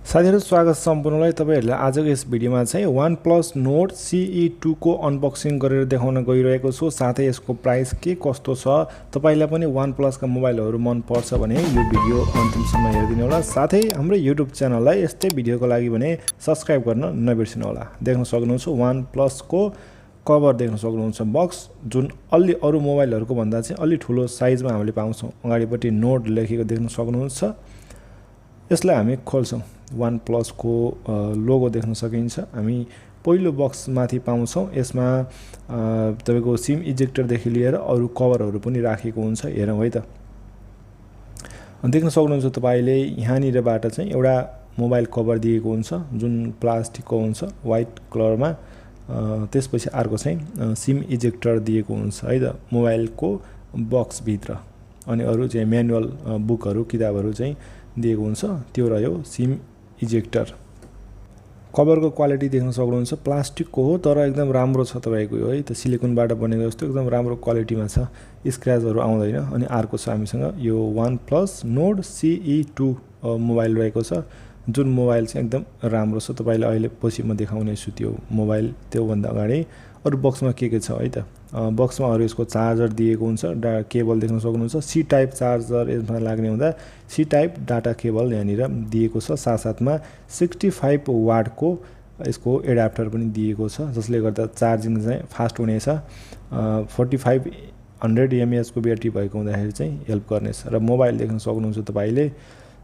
साथीहरु स्वागत छ सम्पूर्णलाई। तपाईहरुले आजको यस भिडियोमा चाहिँ OnePlus Nord CE2 को अनबक्सिङ गरेर देखाउन गइरहेको छु। साथै यसको प्राइस के कस्तो छ, तपाईलाई पनि OnePlus का मोबाइलहरु मन पर्छ भने यो भिडियो अन्तिमसम्म हेर्दिनु होला। साथै हाम्रो YouTube च्यानललाई यस्तै भिडियोको लागि भने सब्स्क्राइब गर्न नबिर्सिनु होला। देख्न सक्नुहुन्छ OnePlus को कभर देख्न सक्नुहुन्छ। बक्स जुन अलि अरु मोबाइलहरुको भन्दा चाहिँ अलि ठूलो साइजमा हामीले पाउँछौं। अगाडिपटि Nord लेखेको देख्न सक्नुहुन्छ। यसलाई हामी खोल्छौं। OnePlus को लोगो देख्न सकिन्छ। हामी पहिलो बक्स माथि पाउँछौं। यसमा तपाईको सिम इजेक्टर देखि लिएर अरु कभरहरु पनि राखेको हुन्छ। हेरौं है त। देख्न सक्नुहुन्छ तपाईले यहाँनिरबाट चाहिँ एउटा मोबाइल कभर दिएको हुन्छ जुन प्लास्टिकको हुन्छ व्हाइट कलरमा। त्यसपछि अर्को चाहिँ सिम इजेक्टर दिएको हुन्छ है त मोबाइलको बक्स भित्र। अनि अरु चाहिँ म्यानुअल बुकहरु किताबहरु चाहिँ दिएको हुन्छ। त्यो रह्यो सिम इजेक्टर। कभरको क्वालिटी देख्न सक्नुहुन्छ। प्लास्टिकको हो तर एकदम राम्रो छ तपाईको यो है त सिलिकनबाट बनेको जस्तो एकदम राम्रो क्वालिटीमा छ। स्क्रैचहरु आउँदैन। अनि अर्को छ हामीसँग यो OnePlus Nord CE2 मोबाइल रहेको छ जुन मोबाइल चाहिँ एकदम राम्रो छ। तपाईलाई अहिले पछि म देखाउने छु त्यो मोबाइल। त्यो भन्दा अगाडि अरु बक्समा के छ है त। बक्समा अरु यसको चार्जर दिएको हुन्छ। केबल देख्न सक्नुहुन्छ। सी टाइप चार्जर यसमा लाग्ने हुँदा सी टाइप डाटा केबल यहाँनिर दिएको छ। साथसाथमा 65 वाट को यसको एडाप्टर पनि दिएको छ जसले गर्दा चार्जिङ चाहिँ फास्ट हुनेछ। 4500 mAh को ब्याट्री भएको हुँदाखेरि चाहिँ हेल्प गर्नेछ। र मोबाइल देख्न सक्नुहुन्छ तपाईले।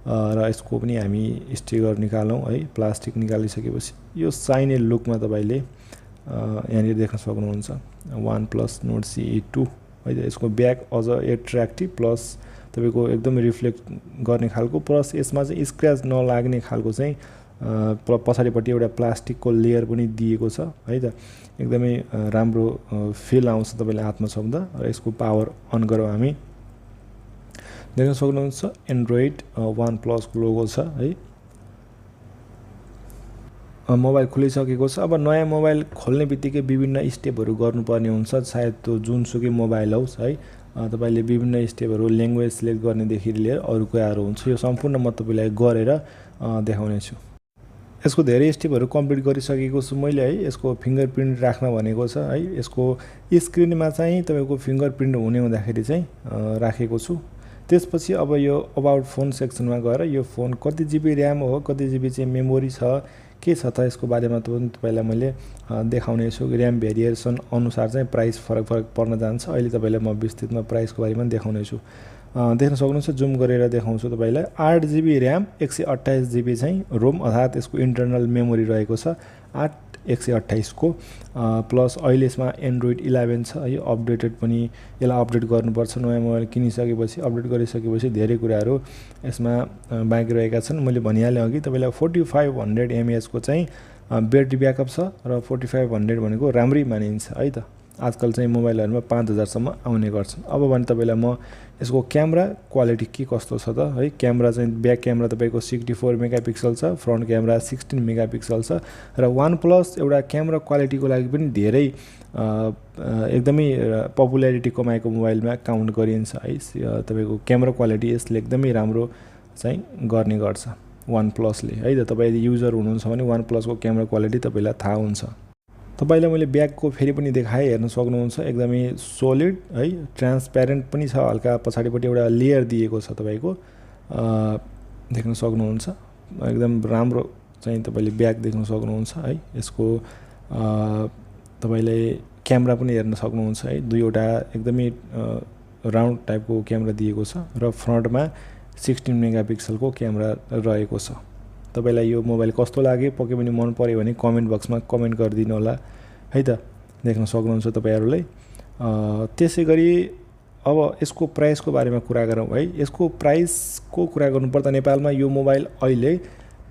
र यसको पनि हामी स्टिकर निकालौं है। प्लास्टिक निकालिसकेपछि यो साइने लुकमा तपाईले यहाँनिर देख्न सक्नुहुन्छ OnePlus Nord CE2 है त। यसको ब्याक अझ एट्र्याक्टिभ प्लस तपाईको एकदम रिफ्लेक्ट गर्ने खालको प्लस यसमा चाहिँ स्क्रैच नलाग्ने खालको चाहिँ पछाडिपटि एउटा प्लास्टिकको लेयर पनि दिएको छ है त। एकदमै राम्रो फिल आउँछ तपाईले हातमा छ्म्दा। र यसको पावर अन गरौँ हामी। देख्न सक्नुहुन्छ एन्ड्रोइड OnePlus को लोगो छ है। मोबाइल खुलिसकेको छ। अब नयाँ मोबाइल खोल्ने बित्तिकै विभिन्न स्टेपहरु गर्नुपर्ने हुन्छ। सायद त्यो जुनसुकै मोबाइल होस् है। तपाईले विभिन्न स्टेपहरु ल्याङ्ग्वेज सिलेक्ट गर्ने देखि लिएर अरु कुराहरु हुन्छ। यो सम्पूर्ण म तपाईलाई गरेर देखाउने छु। यसको धेरै स्टेपहरु कम्प्लिट गरिसकेको छु मैले है। यसको फिंगरप्रिन्ट राख्न भनेको छ है। यसको स्क्रिनमा चाहिँ तपाईको फिंगरप्रिन्ट हुने हुँदाखेरि चाहिँ राखेको छु। त्यसपछि अब यो अबाउट फोन सेक्सनमा गएर यो फोन कति जिबी र्याम हो, कति जिबी चाहिँ मेमोरी छ, के छ त यसको बारेमा तपाईलाई मैले देखाउने छु। र्याम भेरिएसन अनुसार चाहिँ प्राइस फरक पर्न जान्छ। अहिले तपाईलाई म विस्तृतमा प्राइसको बारेमा देखाउने छु। देख्न सक्नुहुन्छ जुम गरेर देखाउँछु तपाईलाई। 8 जिबी र्याम 128 जिबी चाहिँ रोम अर्थात यसको इन्टरनल मेमोरी रहेको छ 8 128 को। प्लस अहिले यसमा एन्ड्रोइड 11 छ यो अपडेटेड पनि। यसलाई अपडेट गर्नुपर्छ। नयाँ मोबाइल किनिसकेपछि अपडेट गरिसकेपछि धेरै कुराहरु यसमा बाँकी रहेका छन्। मैले भनिहाले अघि तपाईलाई 4500 mAh को चाहिँ ब्याट्री ब्याकअप छ। र 4500 भनेको राम्रै मानिन्छ है त। आजकल चाहिँ मोबाइलहरुमा 5000 सम्म आउने गर्छन्। अब भने तपाईलाई म यसको क्यामेरा क्वालिटी के कस्तो छ त है। क्यामेरा चाहिँ ब्याक क्यामेरा तपाईको 64 मेगापिक्सल छ। फ्रन्ट क्यामेरा 16 मेगापिक्सल छ। र OnePlus एउटा क्यामेरा क्वालिटीको लागि पनि धेरै एकदमै पपुल्यारिटी कमाएको मोबाइलमा काउन्ट गरिन्छ है। तपाईको क्यामेरा क्वालिटी यसले एकदमै राम्रो चाहिँ गर्ने गर्छ OnePlus ले है त। तपाई युजर हुनुहुन्छ भने OnePlus को क्यामेरा क्वालिटी तपाईलाई थाहा हुन्छ। तपाईलाई मैले ब्याकको फेरि पनि देखाए हेर्न सक्नुहुन्छ। एकदमै सोलिड है। ट्रान्सप्यारेन्ट पनि छ हल्का। पछाडिपटि एउटा लेयर दिएको छ तपाईको देख्न सक्नुहुन्छ। एकदम राम्रो चाहिँ तपाईले ब्याक देख्न सक्नुहुन्छ है। यसको तपाईले क्यामेरा पनि हेर्न सक्नुहुन्छ है। दुईवटा एकदमै राउन्ड टाइपको क्यामेरा दिएको छ। र फ्रन्टमा 16 मेगापिक्सलको क्यामेरा रहेको छ। तपाईलाई यो मोबाइल कस्तो लाग्यो पक्कै पनि मन पर्यो भने कमेन्ट बक्समा कमेन्ट गरिदिनु होला है त। देख्न सक्नुहुन्छ तपाईहरुले। त्यसैगरी अब यसको प्राइसको बारेमा कुरा गरौँ है। यसको प्राइसको कुरा गर्नुपर्दा नेपालमा यो मोबाइल अहिले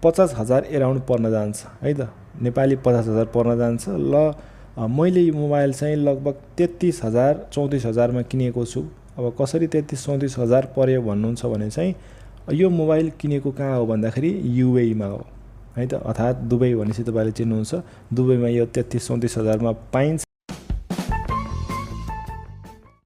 50000 एराउन्ड पर्न जान्छ है त। नेपाली 50000 पर्न जान्छ। ल मैले यो मोबाइल चाहिँ लगभग 33000 34000 मा किनेको छु। अब कसरी 33 34000 पर्यो भन्नुहुन्छ भने चाहिँ यो मोबाइल किनेको कहाँ हो भन्दाखेरि युएई मा हो है त। अर्थात दुबई भनेपछि तपाईले चिन्नुहुन्छ। दुबईमा यो 33 34000 मा पाइन्छ।